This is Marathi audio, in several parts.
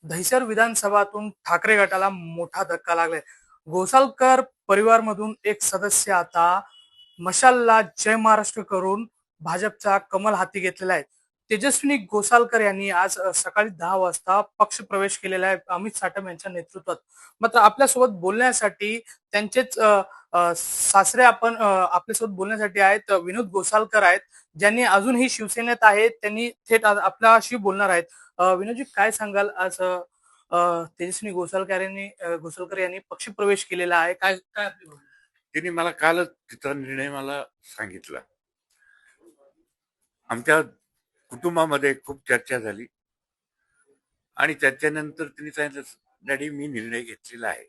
दहिसर विधानसभातून ठाकरे गटाला मोठा धक्का लागलाय. गोसालकर परिवारमधून एक सदस्य आता मशालला जय महाराष्ट्र करून भाजपचा कमल हाती घेतलेला आहे. तेजस्विनी गोसालकर यांनी आज सकाळी 10 वाजता पक्ष प्रवेश केलेला आहे अमित साटम यांच्या नेतृत्वात. मात्र आपल्यासोबत बोलण्यासाठी त्यांचेच सासरे आपण आपल्यासोबत बोलण्यासाठी आहेत. विनोद गोसालकर आहेत, ज्यांनी अजूनही शिवसेनेत आहेत. त्यांनी थेट आपल्याशी बोलणार आहेत. विनोदजी, काय सांगाल आज तेजस्विनी गोसालकर यांनी पक्षप्रवेश केलेला आहे. काय काय आपली भावना? तिने मला कालच तिचा निर्णय मला सांगितला. आमच्या कुटुंबामध्ये खूप चर्चा झाली आणि चर्चेनंतर तिने सांगितलं, डॅडी मी निर्णय घेतलेला आहे.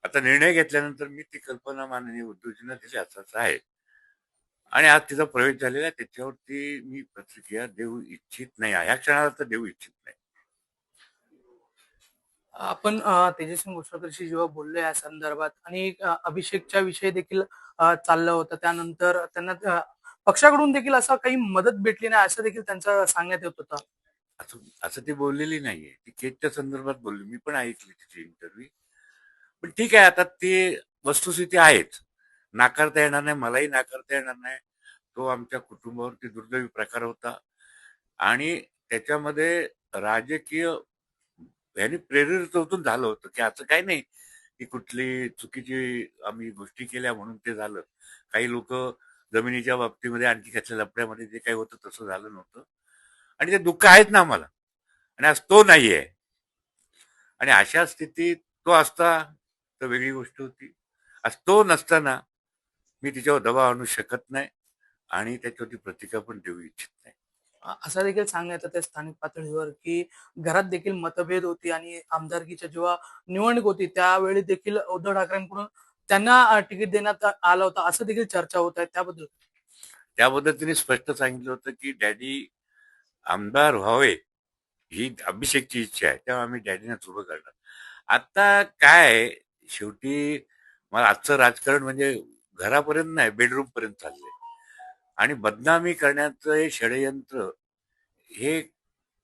आता निर्णय घेतल्यानंतर मी ती कल्पना माननीय उद्धवजींना दिली असंच आहे आणि आज तिचा प्रवेश झालेला आहे. त्याच्यावरती मी प्रतिक्रिया देऊ इच्छित नाही. ह्या क्षणाला तर देऊ इच्छित नाही. आपण तेजस्विनी गोसाळकरशी जेव्हा बोललो या संदर्भात आणि अभिषेकच्या विषयी देखील चाललं होतं, त्यानंतर त्यांना पक्षाकडून देखील असं काही मदत भेटली नाही असं देखील त्यांचं सांगण्यात येत होतं. असं असं ती बोललेली नाहीये. ती केकच्या संदर्भात बोलली. मी पण ऐकली तिची इंटरव्ह्यू. पण ठीक आहे, आता ते वस्तुस्थिती आहेच. नाकारता येणार नाही, मलाही नाकारता येणार नाही. तो आमच्या कुटुंबावरती दुर्दैवी प्रकार होता आणि त्याच्यामध्ये राजकीय यांनी प्रेरित होतून झालं होतं, की असं काही नाही की कुठली चुकीची आम्ही गोष्टी केल्या म्हणून ते झालं. काही लोक जमिनीच्या बाबतीमध्ये आणखी त्याच्या लफड्यामध्ये जे काही होतं तसं झालं नव्हतं आणि ते दुःख आहेत ना आम्हाला आणि आज तो नाहीये आणि अशा स्थितीत तो असता तर वेगळी गोष्ट होती. आज तो नसताना मी तिच्यावर दबाव आणू शकत नाही आणि त्याच्यावरती प्रतिक्रिया पण देऊ इच्छित नाही. असं देखील सांगण्यात येतं स्थानिक पातळीवर, की घरात देखील मतभेद होती आणि आमदारकीच्या जेव्हा निवडणूक होती त्यावेळी देखील उद्धव ठाकरेंकडून त्यांना तिकीट देण्यात आलं होतं, असं देखील चर्चा होत आहे त्याबद्दल. त्याबद्दल तिने स्पष्ट सांगितलं होतं की डॅडी आमदार व्हावे ही अभिषेकची इच्छा आहे, तेव्हा आम्ही डॅडीनाच उभं करणार. आता काय शेवटी मला आजचं राजकारण म्हणजे घरापर्यंत नाही बेडरूम पर्यंत चाललंय आणि बदनामी करण्याचं हे षडयंत्र हे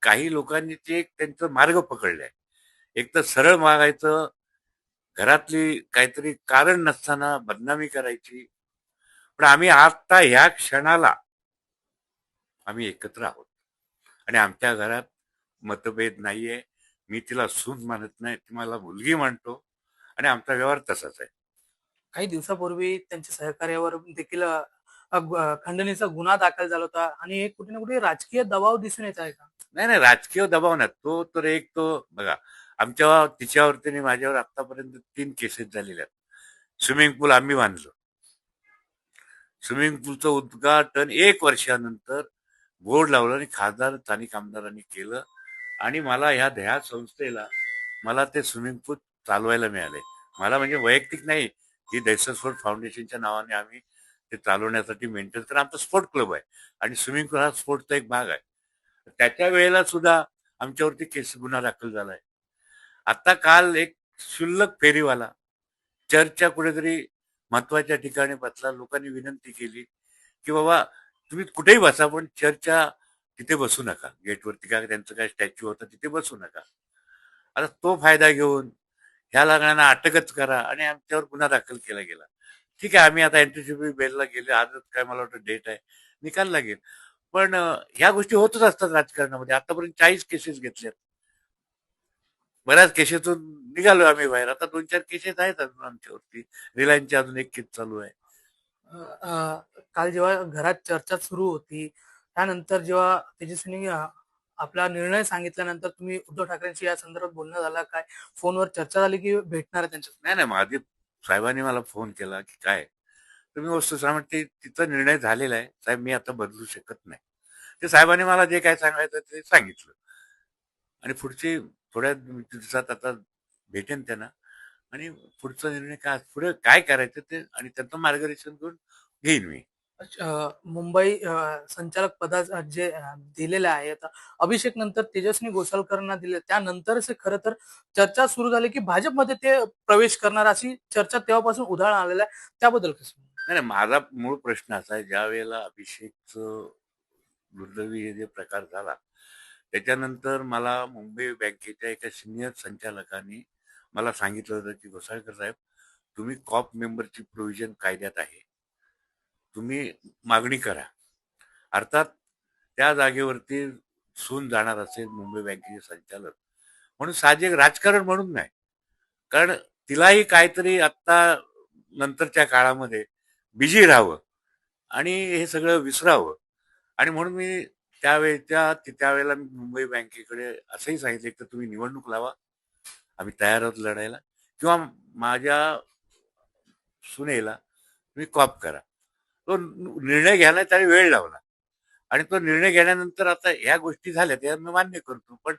काही लोकांनी ते एक त्यांचा मार्ग पकडलाय. एक तर सरळ मागायचं, घरातली काहीतरी कारण नसताना बदनामी करायची. पण आम्ही आता ह्या क्षणाला आम्ही एकत्र आहोत आणि आमच्या घरात मतभेद नाहीये. मी तिला सून मानत नाही, ती मला मुलगी मानतो आणि आमचा व्यवहार तसाच आहे. काही दिवसापूर्वी त्यांच्या सहकार्यावर देखील खंडणीचा गुन्हा दाखल झाला होता आणि हे कुठे ना कुठे राजकीय दबाव दिसून येत आहे का? नाही नाही, राजकीय दबाव नाही. तो तर एक तो बघा, आमच्या तिच्यावरती आणि माझ्यावर आतापर्यंत 3 केसेस झालेल्या आहेत. स्विमिंग पूल आम्ही बांधलं. स्विमिंग पूलचं उद्घाटन 1 वर्षानंतर बोर्ड लावलं आणि खासदार स्थानिक आमदारांनी केलं आणि मला ह्या संस्थेला मला ते स्विमिंग पूल चालवायला मिळाले. मला म्हणजे वैयक्तिक नाही, ही दहशत स्पोर्ट फाउंडेशनच्या नावाने आम्ही ते चालवण्यासाठी मेंटेन तर आमचा स्पोर्ट क्लब आहे आणि स्विमिंग पूल हा स्पोर्टचा एक भाग आहे. त्याच्या वेळेला सुद्धा आमच्यावरती केस गुन्हा दाखल झालाय. आता काल एक क्षुल्लक फेरीवाला चर्चच्या कुठेतरी महत्वाच्या ठिकाणी बसला. लोकांनी विनंती केली की बाबा तुम्ही कुठेही बसा पण चर्चच्या तिथे बसू नका. गेटवरती काय त्यांचं काय स्टॅच्यू होता तिथे बसू नका. आता तो फायदा घेऊन ह्या लागणाऱ्यांना अटकच करा आणि आमच्यावर गुन्हा दाखल केला गेला. ठीक आहे, आम्ही आता एंटीसिपी बेलला गेले. आजच काय मला वाटतं डेट आहे, निकाल लागेल. पण ह्या गोष्टी होतच असतात राजकारणामध्ये. आतापर्यंत 40 केसेस घेतल्यात. बऱ्याच केसेसतून निघालो आम्ही बाहेर. आता 2-4 केसेस आहेत अजून आमच्यावरती. रिलायन्सची अजून एक केस चालू आहे. अ, काल जेव्हा घरात चर्चा सुरू होती, त्यानंतर जेव्हा तेजस्विनी आपला निर्णय सांगितल्यानंतर तुम्ही उद्धव ठाकरेंशी या संदर्भात बोलणं झालं काय? फोनवर चर्चा झाली की भेटणार आहे त्यांच्या? नाही नाही, माझे साहेबांनी मला फोन केला की काय, तर मी वस्तू सांगते तिचा निर्णय झालेला आहे साहेब, मी आता बदलू शकत नाही. ते साहेबांनी मला जे काय सांगायचं ते सांगितलं आणि पुढची थोड्या दिवसात आता भेटेन त्यांना आणि पुढचा निर्णय काय पुढे काय करायचं ते आणि त्यांचं मार्गदर्शन करून घेईन मी. मुंबई संचालक पदात जे दिलेले आहे आता अभिषेक नंतर तेजस्वी गोसाळकरांना दिले, त्यानंतरच हे खरं तर चर्चा सुरू झाली की भाजपमध्ये ते प्रवेश करणार अशी चर्चा तेव्हापासून उधाण आलेलं आहे. त्याबद्दल कसं? नाही नाही, माझा मूळ प्रश्न असा आहे, ज्या वेळेला अभिषेकचं दुर्दैवी हे जे प्रकार झाला त्याच्यानंतर मला मुंबई बँकेच्या एका सिनियर संचालकांनी मला सांगितलं होतं की घोसाळकर साहेब, तुम्ही कॉप मेंबरची प्रोव्हिजन कायद्यात आहे, तुम्ही मागणी करा. अर्थात त्या जागेवरती सून जाणार असेल मुंबई बँकेचे संचालक म्हणून साहजिक, राजकारण म्हणून नाही, कारण तिलाही काहीतरी आत्ता नंतरच्या काळामध्ये बिझी राहावं आणि हे सगळं विसरावं. आणि म्हणून मी त्यावेळेला मी मुंबई बँकेकडे असंही सांगितलं की तुम्ही निवडणूक लावा, आम्ही तयार आहोत लढायला, किंवा माझ्या सुनेला तुम्ही कॉप करा. तो निर्णय घ्यायला त्याने वेळ लावला आणि तो निर्णय घेण्यानंतर आता ह्या गोष्टी झाल्या त्या मी मान्य करतो, पण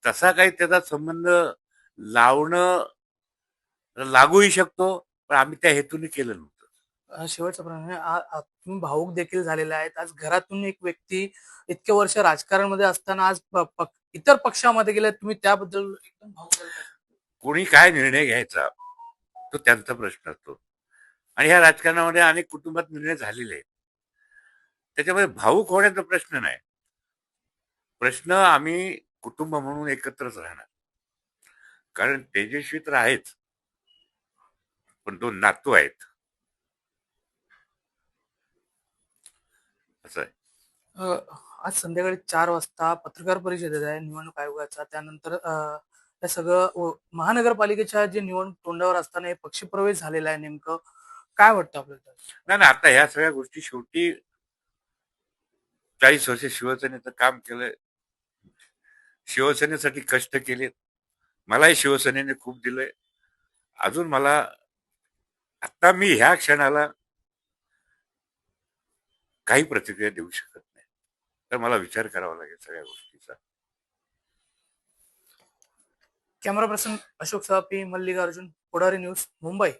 तसा काही त्याचा संबंध लावणं लागूही शकतो, पण आम्ही त्या हेतूने केलं नव्हतं. शेवटचा प्रश्न आहे. तुम्ही भावूक देखील झालेले आहेत. आज घरातून एक व्यक्ती इतके वर्ष राजकारणामध्ये असताना आज इतर पक्षामध्ये गेले, तुम्ही त्याबद्दल एकदम भावूक झाले का? कोणी काय निर्णय घ्यायचा तो त्यांचा प्रश्न असतो, आणि ह्या राजकारणामध्ये अनेक कुटुंबात निर्णय झालेले आहेत. त्याच्यामध्ये भावूक होण्याचा प्रश्न नाही. प्रश्न आम्ही कुटुंब म्हणून एकत्रच राहणार, कारण तेजस्वी तर आहेच, पण दोन नातू आहेत, असं आहे. अ, आज संध्याकाळी 4 वाजता पत्रकार परिषदेत आहे निवडणूक आयोगाचा. त्यानंतर हे सगळं महानगरपालिकेच्या जे निवडणूक तोंडावर असताना हे पक्षप्रवेश झालेला आहे. नेमकं काय वाटतं आपल्याला? नाही ना, आता ह्या सगळ्या गोष्टी शेवटी 40 वर्ष शिवसेनेचं काम केलंय, शिवसेनेसाठी कष्ट केलेत, मलाही शिवसेनेने खूप दिलंय. अजून मला आता मी ह्या क्षणाला काही प्रतिक्रिया देऊ शकत नाही, तर मला विचार करावा लागेल सगळ्या गोष्टीचा. कॅमेरा पर्सन अशोक सापी, मल्लिकार्जुन, पुढारी न्यूज, मुंबई.